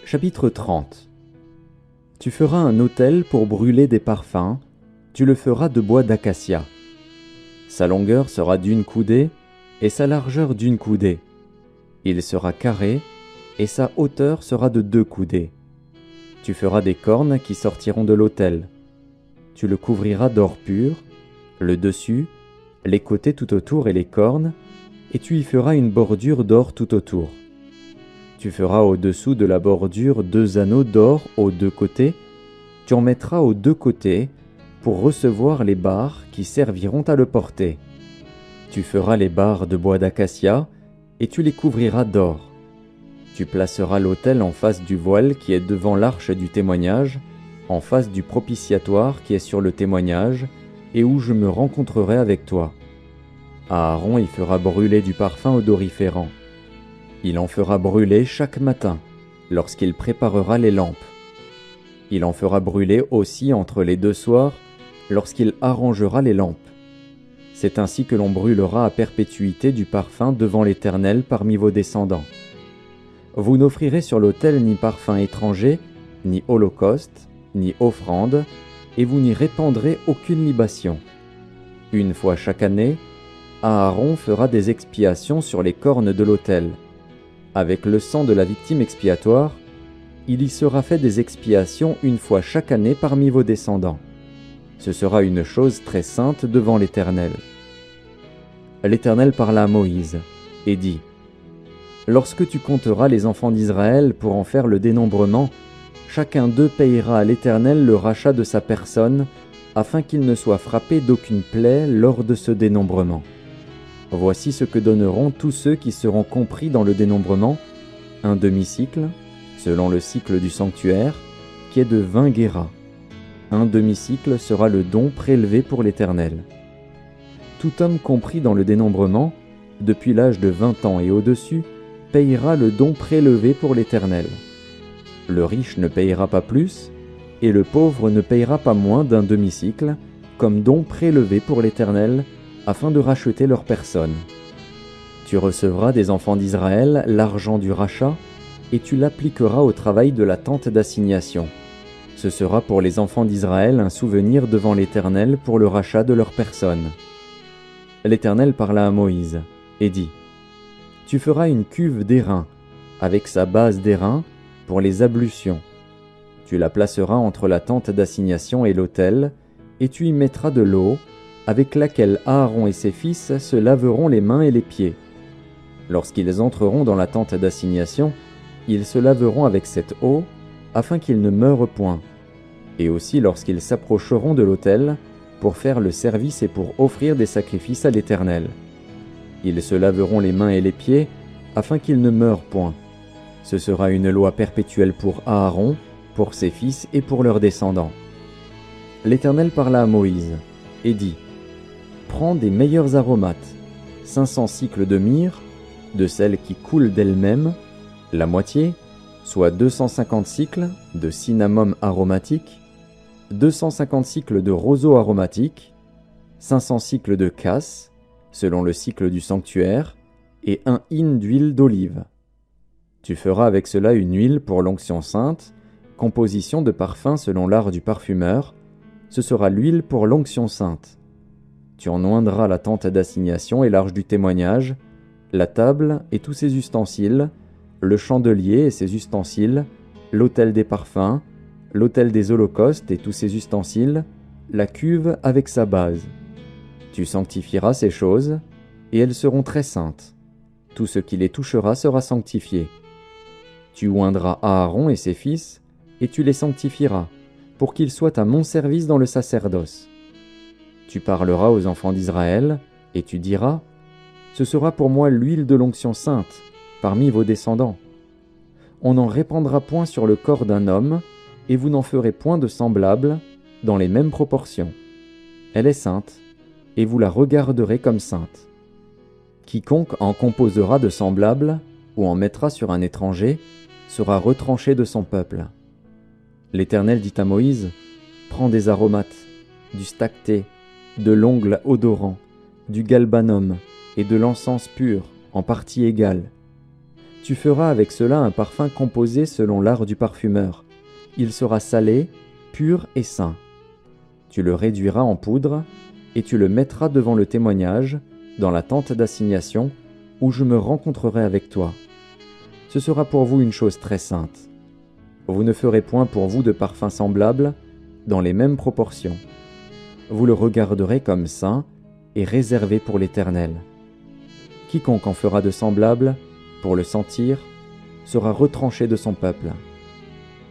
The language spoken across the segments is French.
Chapitre 30. Tu feras un autel pour brûler des parfums, tu le feras de bois d'acacia. Sa longueur sera d'1 coudée, et sa largeur d'1 coudée. Il sera carré, et sa hauteur sera de 2 coudées. Tu feras des cornes qui sortiront de l'autel. Tu le couvriras d'or pur, le dessus, les côtés tout autour et les cornes, et tu y feras une bordure d'or tout autour. Tu feras au-dessous de la bordure 2 anneaux d'or aux 2 côtés. Tu en mettras aux 2 côtés pour recevoir les barres qui serviront à le porter. Tu feras les barres de bois d'acacia et tu les couvriras d'or. Tu placeras l'autel en face du voile qui est devant l'arche du témoignage, en face du propitiatoire qui est sur le témoignage, et où je me rencontrerai avec toi. Aaron y fera brûler du parfum odoriférant. Il en fera brûler chaque matin, lorsqu'il préparera les lampes. Il en fera brûler aussi entre les 2 soirs, lorsqu'il arrangera les lampes. C'est ainsi que l'on brûlera à perpétuité du parfum devant l'Éternel parmi vos descendants. Vous n'offrirez sur l'autel ni parfum étranger, ni holocauste, ni offrande, et vous n'y répandrez aucune libation. 1 fois chaque année, Aaron fera des expiations sur les cornes de l'autel. Avec le sang de la victime expiatoire, il y sera fait des expiations 1 fois chaque année parmi vos descendants. Ce sera une chose très sainte devant l'Éternel. L'Éternel parla à Moïse et dit : Lorsque tu compteras les enfants d'Israël pour en faire le dénombrement, chacun d'eux payera à l'Éternel le rachat de sa personne, afin qu'il ne soit frappé d'aucune plaie lors de ce dénombrement. Voici ce que donneront tous ceux qui seront compris dans le dénombrement: 1 demi-cycle, selon le cycle du sanctuaire, qui est de 20 guéras. 1 demi-cycle sera le don prélevé pour l'Éternel. Tout homme compris dans le dénombrement, depuis l'âge de 20 ans et au-dessus, payera le don prélevé pour l'Éternel. Le riche ne payera pas plus, et le pauvre ne payera pas moins d'1 demi-cycle, comme don prélevé pour l'Éternel, afin de racheter leur personne. Tu recevras des enfants d'Israël l'argent du rachat, et tu l'appliqueras au travail de la tente d'assignation. Ce sera pour les enfants d'Israël un souvenir devant l'Éternel pour le rachat de leur personne. L'Éternel parla à Moïse et dit : Tu feras une cuve d'airain, avec sa base d'airain, pour les ablutions. Tu la placeras entre la tente d'assignation et l'autel, et tu y mettras de l'eau, avec laquelle Aaron et ses fils se laveront les mains et les pieds. Lorsqu'ils entreront dans la tente d'assignation, ils se laveront avec cette eau, afin qu'ils ne meurent point. Et aussi lorsqu'ils s'approcheront de l'autel, pour faire le service et pour offrir des sacrifices à l'Éternel. Ils se laveront les mains et les pieds, afin qu'ils ne meurent point. Ce sera une loi perpétuelle pour Aaron, pour ses fils et pour leurs descendants. L'Éternel parla à Moïse et dit : Prends des meilleurs aromates, 500 cycles de myrrhe, de celles qui coulent d'elles-mêmes, la moitié, soit 250 cycles de cinnamome aromatique, 250 cycles de roseau aromatique, 500 cycles de cassis, selon le cycle du sanctuaire, et 1 hin d'huile d'olive. Tu feras avec cela une huile pour l'onction sainte, composition de parfum selon l'art du parfumeur. Ce sera l'huile pour l'onction sainte. Tu en oindras la tente d'assignation et l'arche du témoignage, la table et tous ses ustensiles, le chandelier et ses ustensiles, l'autel des parfums, l'autel des holocaustes et tous ses ustensiles, la cuve avec sa base. Tu sanctifieras ces choses, et elles seront très saintes. Tout ce qui les touchera sera sanctifié. Tu oindras Aaron et ses fils, et tu les sanctifieras, pour qu'ils soient à mon service dans le sacerdoce. Tu parleras aux enfants d'Israël, et tu diras : Ce sera pour moi l'huile de l'onction sainte, parmi vos descendants. On n'en répandra point sur le corps d'un homme, et vous n'en ferez point de semblable, dans les mêmes proportions. Elle est sainte, et vous la regarderez comme sainte. Quiconque en composera de semblable, ou en mettra sur un étranger, sera retranché de son peuple. L'Éternel dit à Moïse : Prends des aromates, du stacté, de l'ongle odorant, du galbanum et de l'encens pur, en partie égale. Tu feras avec cela un parfum composé selon l'art du parfumeur. Il sera salé, pur et saint. Tu le réduiras en poudre, et tu le mettras devant le témoignage, dans la tente d'assignation, où je me rencontrerai avec toi. Ce sera pour vous une chose très sainte. Vous ne ferez point pour vous de parfum semblable, dans les mêmes proportions. Vous le regarderez comme saint et réservé pour l'Éternel. Quiconque en fera de semblable, pour le sentir, sera retranché de son peuple.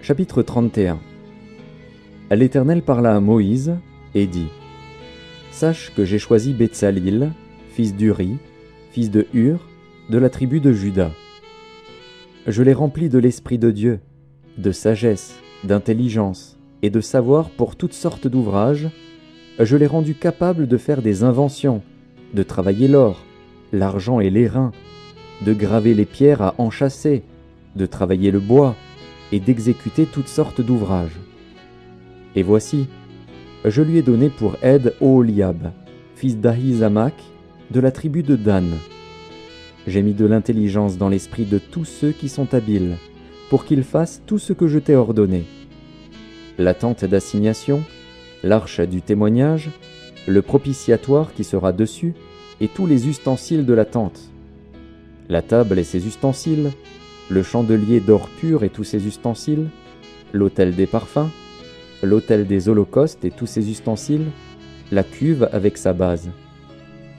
Chapitre 31. L'Éternel parla à Moïse et dit : Sache que j'ai choisi Betsalil, fils d'Uri, fils de Hur, de la tribu de Juda. Je l'ai rempli de l'Esprit de Dieu, de sagesse, d'intelligence et de savoir pour toutes sortes d'ouvrages. Je l'ai rendu capable de faire des inventions, de travailler l'or, l'argent et l'airain, de graver les pierres à enchâsser, de travailler le bois et d'exécuter toutes sortes d'ouvrages. Et voici, je lui ai donné pour aide Oholiab, fils d'Ahisamach, de la tribu de Dan. J'ai mis de l'intelligence dans l'esprit de tous ceux qui sont habiles, pour qu'ils fassent tout ce que je t'ai ordonné. La tente d'assignation, l'arche du témoignage, le propitiatoire qui sera dessus, et tous les ustensiles de la tente. La table et ses ustensiles, le chandelier d'or pur et tous ses ustensiles, l'autel des parfums, l'autel des holocaustes et tous ses ustensiles, la cuve avec sa base,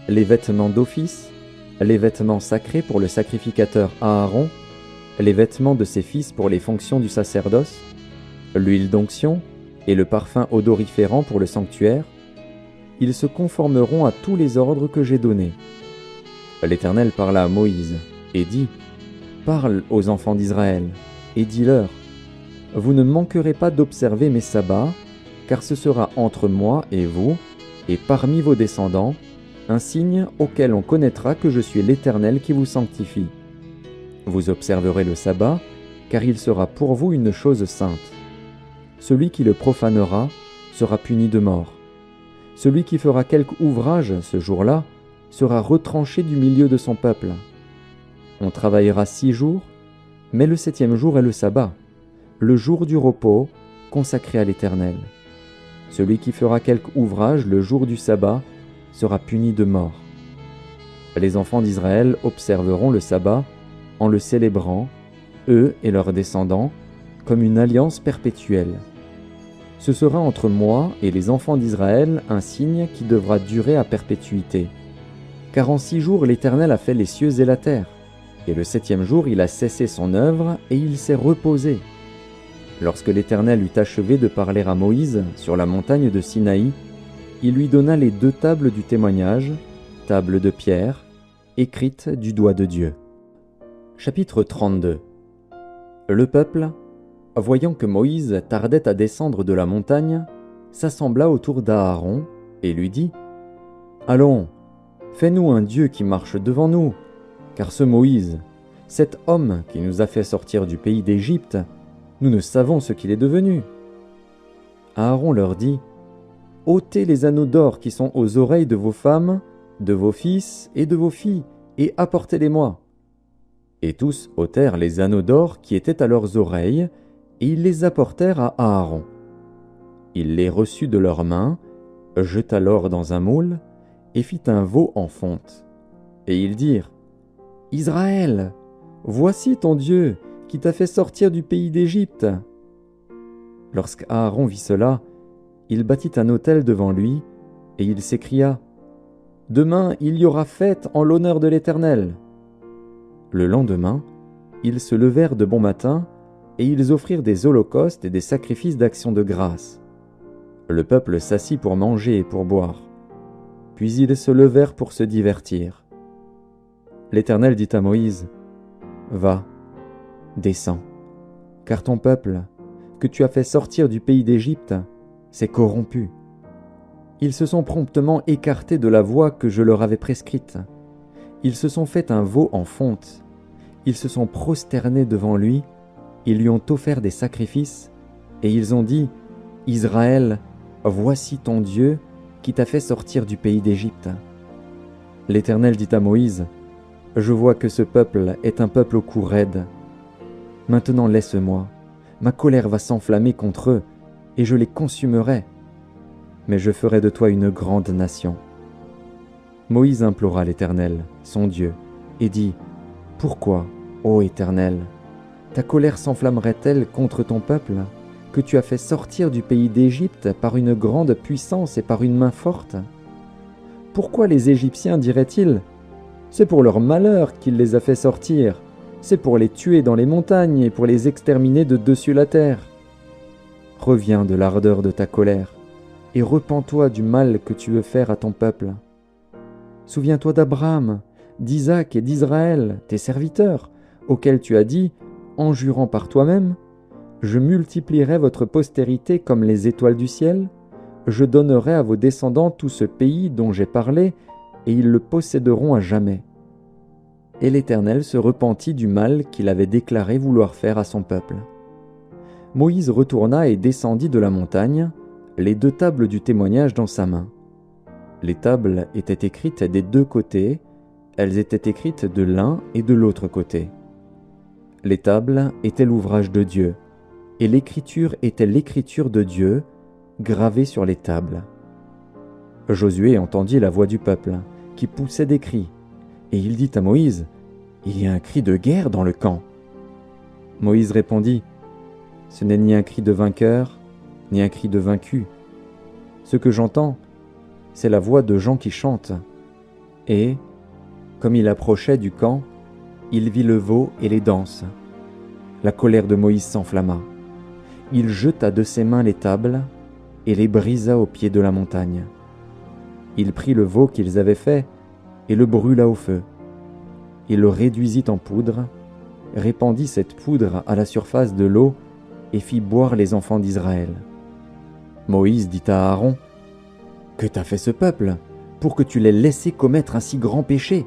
les vêtements d'office, les vêtements sacrés pour le sacrificateur Aaron, les vêtements de ses fils pour les fonctions du sacerdoce, l'huile d'onction et le parfum odoriférant pour le sanctuaire, ils se conformeront à tous les ordres que j'ai donnés. L'Éternel parla à Moïse et dit : Parle aux enfants d'Israël et dis-leur : Vous ne manquerez pas d'observer mes sabbats, car ce sera entre moi et vous, et parmi vos descendants, un signe auquel on connaîtra que je suis l'Éternel qui vous sanctifie. Vous observerez le sabbat, car il sera pour vous une chose sainte. Celui qui le profanera sera puni de mort. Celui qui fera quelque ouvrage ce jour-là sera retranché du milieu de son peuple. On travaillera 6 jours, mais le 7e jour est le sabbat, le jour du repos consacré à l'Éternel. Celui qui fera quelque ouvrage le jour du sabbat sera puni de mort. Les enfants d'Israël observeront le sabbat en le célébrant, eux et leurs descendants, comme une alliance perpétuelle. Ce sera entre moi et les enfants d'Israël un signe qui devra durer à perpétuité. Car en 6 jours l'Éternel a fait les cieux et la terre, et le 7e jour il a cessé son œuvre et il s'est reposé. Lorsque l'Éternel eut achevé de parler à Moïse sur la montagne de Sinaï, il lui donna les 2 tables du témoignage, tables de pierre, écrites du doigt de Dieu. Chapitre 32. Le peuple, voyant que Moïse tardait à descendre de la montagne, s'assembla autour d'Aaron et lui dit : Allons, fais-nous un Dieu qui marche devant nous, car ce Moïse, cet homme qui nous a fait sortir du pays d'Égypte, nous ne savons ce qu'il est devenu. Aaron leur dit : ôtez les anneaux d'or qui sont aux oreilles de vos femmes, de vos fils et de vos filles, et apportez-les-moi. Et tous ôtèrent les anneaux d'or qui étaient à leurs oreilles, et ils les apportèrent à Aaron. Il les reçut de leurs mains, jeta l'or dans un moule, et fit un veau en fonte. Et ils dirent : Israël, voici ton Dieu, qui t'a fait sortir du pays d'Égypte. Lorsqu'Aaron vit cela, il bâtit un autel devant lui, et il s'écria : Demain il y aura fête en l'honneur de l'Éternel. Le lendemain, ils se levèrent de bon matin, et ils offrirent des holocaustes et des sacrifices d'action de grâce. Le peuple s'assit pour manger et pour boire. Puis ils se levèrent pour se divertir. L'Éternel dit à Moïse : Va, descends, car ton peuple, que tu as fait sortir du pays d'Égypte, s'est corrompu. Ils se sont promptement écartés de la voie que je leur avais prescrite. Ils se sont fait un veau en fonte. Ils se sont prosternés devant lui, ils lui ont offert des sacrifices, et ils ont dit : Israël, voici ton Dieu qui t'a fait sortir du pays d'Égypte. L'Éternel dit à Moïse : Je vois que ce peuple est un peuple au cou raide. Maintenant laisse-moi, ma colère va s'enflammer contre eux, et je les consumerai. Mais je ferai de toi une grande nation. » Moïse implora l'Éternel, son Dieu, et dit, « Pourquoi, ô Éternel, ta colère s'enflammerait-elle contre ton peuple, que tu as fait sortir du pays d'Égypte par une grande puissance et par une main forte? Pourquoi les Égyptiens diraient-ils, « C'est pour leur malheur qu'il les a fait sortir, c'est pour les tuer dans les montagnes et pour les exterminer de dessus la terre. » Reviens de l'ardeur de ta colère, et repens-toi du mal que tu veux faire à ton peuple. Souviens-toi d'Abraham, d'Isaac et d'Israël, tes serviteurs, auxquels tu as dit, en jurant par toi-même, « Je multiplierai votre postérité comme les étoiles du ciel, je donnerai à vos descendants tout ce pays dont j'ai parlé, et ils le posséderont à jamais. » Et l'Éternel se repentit du mal qu'il avait déclaré vouloir faire à son peuple. Moïse retourna et descendit de la montagne, les 2 tables du témoignage dans sa main. Les tables étaient écrites des 2 côtés, elles étaient écrites de l'un et de l'autre côté. Les tables étaient l'ouvrage de Dieu, et l'écriture était l'écriture de Dieu, gravée sur les tables. Josué entendit la voix du peuple, qui poussait des cris, et il dit à Moïse, « Il y a un cri de guerre dans le camp. » Moïse répondit, « Ce n'est ni un cri de vainqueur, ni un cri de vaincu. Ce que j'entends, c'est la voix de gens qui chantent. » Et, comme il approchait du camp, il vit le veau et les danses. La colère de Moïse s'enflamma. Il jeta de ses mains les tables et les brisa au pied de la montagne. Il prit le veau qu'ils avaient fait et le brûla au feu. Il le réduisit en poudre, répandit cette poudre à la surface de l'eau et fit boire les enfants d'Israël. Moïse dit à Aaron, « Que t'a fait ce peuple pour que tu l'aies laissé commettre un si grand péché ?»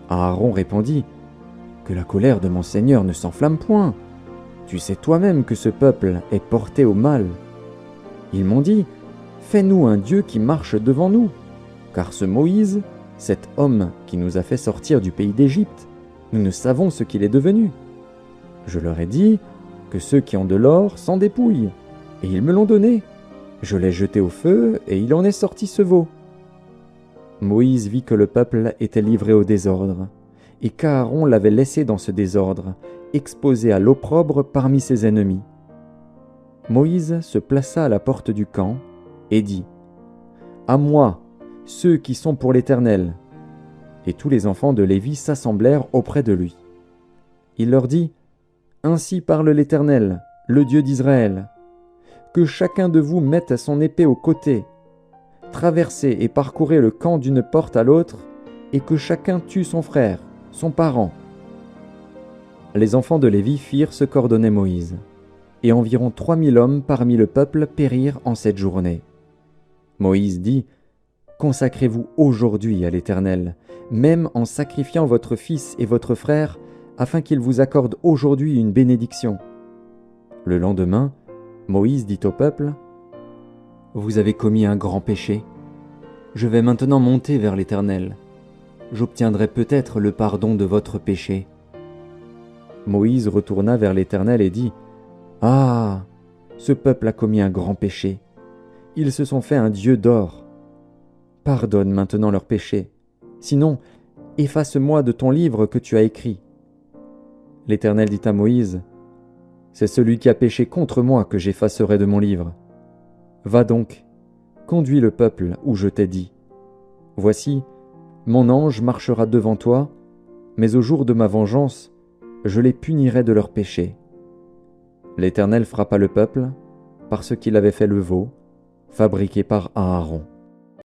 Aaron répondit, « Que la colère de mon Seigneur ne s'enflamme point. Tu sais toi-même que ce peuple est porté au mal. Ils m'ont dit, « Fais-nous un Dieu qui marche devant nous, car ce Moïse, cet homme qui nous a fait sortir du pays d'Égypte, nous ne savons ce qu'il est devenu. » Je leur ai dit que ceux qui ont de l'or s'en dépouillent, et ils me l'ont donné. Je l'ai jeté au feu, et il en est sorti ce veau. Moïse vit que le peuple était livré au désordre, et qu'Aaron l'avait laissé dans ce désordre, exposé à l'opprobre parmi ses ennemis. Moïse se plaça à la porte du camp et dit, « À moi, ceux qui sont pour l'Éternel. » Et tous les enfants de Lévi s'assemblèrent auprès de lui. Il leur dit, « Ainsi parle l'Éternel, le Dieu d'Israël. Que chacun de vous mette son épée au côté, traversez et parcourez le camp d'une porte à l'autre, et que chacun tue son frère, son parent. » Les enfants de Lévi firent ce qu'ordonnait Moïse, et environ 3000 hommes parmi le peuple périrent en cette journée. Moïse dit, « Consacrez-vous aujourd'hui à l'Éternel, même en sacrifiant votre fils et votre frère, afin qu'il vous accorde aujourd'hui une bénédiction. » Le lendemain, Moïse dit au peuple, « Vous avez commis un grand péché. Je vais maintenant monter vers l'Éternel. J'obtiendrai peut-être le pardon de votre péché. » Moïse retourna vers l'Éternel et dit, « Ah, ce peuple a commis un grand péché. Ils se sont fait un dieu d'or. Pardonne maintenant leurs péchés. Sinon, efface-moi de ton livre que tu as écrit. » L'Éternel dit à Moïse, « C'est celui qui a péché contre moi que j'effacerai de mon livre. Va donc, conduis le peuple où je t'ai dit. Voici, mon ange marchera devant toi, mais au jour de ma vengeance, je les punirai de leurs péchés. » L'Éternel frappa le peuple parce qu'il avait fait le veau, fabriqué par Aaron.